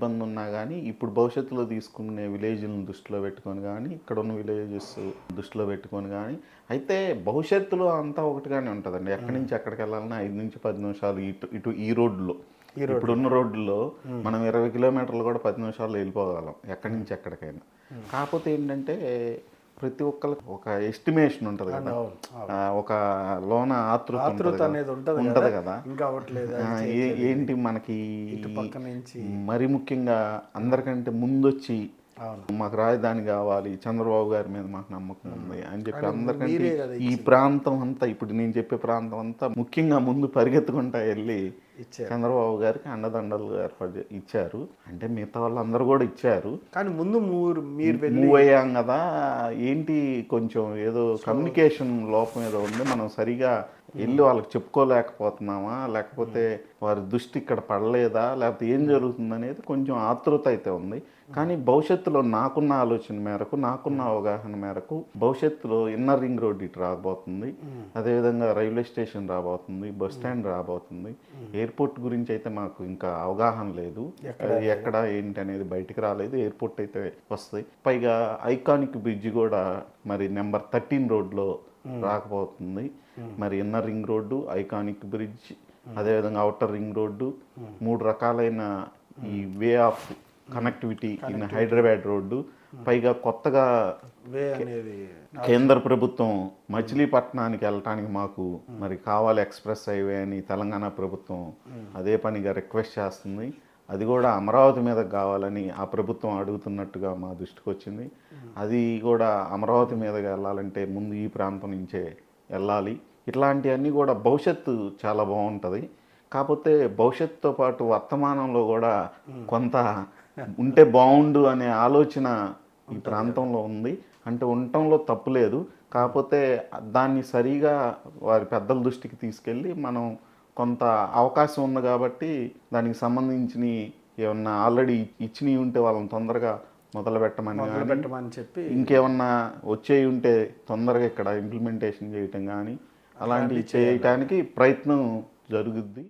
ఇబ్బంది ఉన్నా కానీ ఇప్పుడు భవిష్యత్తులో తీసుకునే విలేజ్లను దృష్టిలో పెట్టుకొని కానీ ఇక్కడ ఉన్న విలేజెస్ దృష్టిలో పెట్టుకొని కానీ అయితే భవిష్యత్తులో అంతా ఒకటిగానే ఉంటుందండి. ఎక్కడి నుంచి ఎక్కడికి వెళ్ళాలన్నా 5 నుంచి 10 నిమిషాలు ఇటు ఈ రోడ్లో ఇప్పుడున్న రోడ్డులో మనం 20 కిలోమీటర్లు కూడా 10 నిమిషాల్లో వెళ్ళిపోగలం ఎక్కడి నుంచి ఎక్కడికైనా. కాకపోతే ఏంటంటే ప్రతి ఒక్కరికి ఒక ఎస్టిమేషన్ ఉంటుంది కదా, ఒక లోన ఆతృత అనేది ఉంటుంది కదా. ఏంటి మనకి మరి ముఖ్యంగా అందరికంటే ముందొచ్చి మాకు రాజధాని కావాలి, చంద్రబాబు గారి మీద మాకు నమ్మకం ఉంది అని చెప్పి అందరికంటే ఈ ప్రాంతం అంతా, ఇప్పుడు నేను చెప్పే ప్రాంతం అంతా ముఖ్యంగా ముందు పరిగెత్తుకుంటా వెళ్ళి చంద్రబాబు గారికి అండదండలు ఏర్పాటు ఇచ్చారు. అంటే మిగతా వాళ్ళందరూ కూడా ఇచ్చారు, కానీ ముందు మూవ్ అయ్యాం కదా. ఏంటి కొంచెం ఏదో కమ్యూనికేషన్ లోపం ఏదో ఉంది, మనం సరిగా వెళ్ళి వాళ్ళకి చెప్పుకోలేకపోతున్నామా, లేకపోతే వారి దృష్టి ఇక్కడ పడలేదా, లేకపోతే ఏం జరుగుతుంది అనేది కొంచెం ఆతృత అయితే ఉంది. కానీ భవిష్యత్తులో నాకున్న ఆలోచన మేరకు, నాకున్న అవగాహన మేరకు భవిష్యత్తులో ఇన్నర్ రింగ్ రోడ్ ఇటు రాబోతుంది, అదేవిధంగా రైల్వే స్టేషన్ రాబోతుంది, బస్ స్టాండ్ రాబోతుంది. ఎయిర్పోర్ట్ గురించి అయితే మాకు ఇంకా అవగాహన లేదు, ఎక్కడ ఏంటి అనేది బయటికి రాలేదు. ఎయిర్పోర్ట్ అయితే వస్తుంది. పైగా ఐకానిక్ బ్రిడ్జ్ కూడా మరి నెంబర్ 13 రోడ్లో రాకపోతుంది. మరి inner ring road, iconic bridge, అదేవిధంగా అవుటర్ రింగ్ రోడ్డు, 3 రకాలైన ఈ way of connectivity in Hyderabad road. పైగా కొత్తగా కేంద్ర ప్రభుత్వం మచిలీపట్నానికి వెళ్ళటానికి మాకు మరి కావాలి ఎక్స్ప్రెస్ హైవే అని తెలంగాణ ప్రభుత్వం అదే పనిగా రిక్వెస్ట్ చేస్తుంది. అది కూడా అమరావతి మీద కావాలని ఆ ప్రభుత్వం అడుగుతున్నట్టుగా మా దృష్టికి వచ్చింది. అది కూడా అమరావతి మీదగా వెళ్ళాలంటే ముందు ఈ ప్రాంతం నుంచే వెళ్ళాలి. ఇట్లాంటివన్నీ కూడా భవిష్యత్తు చాలా బాగుంటుంది. కాకపోతే భవిష్యత్తుతో పాటు వర్తమానంలో కూడా కొంత ఉంటే బాగుండు అనే ఆలోచన ఈ ప్రాంతంలో ఉంది. అంటే ఉండటంలో తప్పు లేదు, కాకపోతే దాన్ని సరిగా వారి పెద్దల దృష్టికి తీసుకెళ్ళి మనం కొంత అవకాశం ఉంది కాబట్టి దానికి సంబంధించిన ఏమన్నా ఆల్రెడీ ఇచ్చినవి ఉంటే వాళ్ళని తొందరగా మొదలు పెట్టమని చెప్పి, ఇంకేమన్నా వచ్చేవి ఉంటే తొందరగా ఇక్కడ ఇంప్లిమెంటేషన్ చేయటం కానీ అలాంటివి చేయటానికి ప్రయత్నం జరుగుద్ది.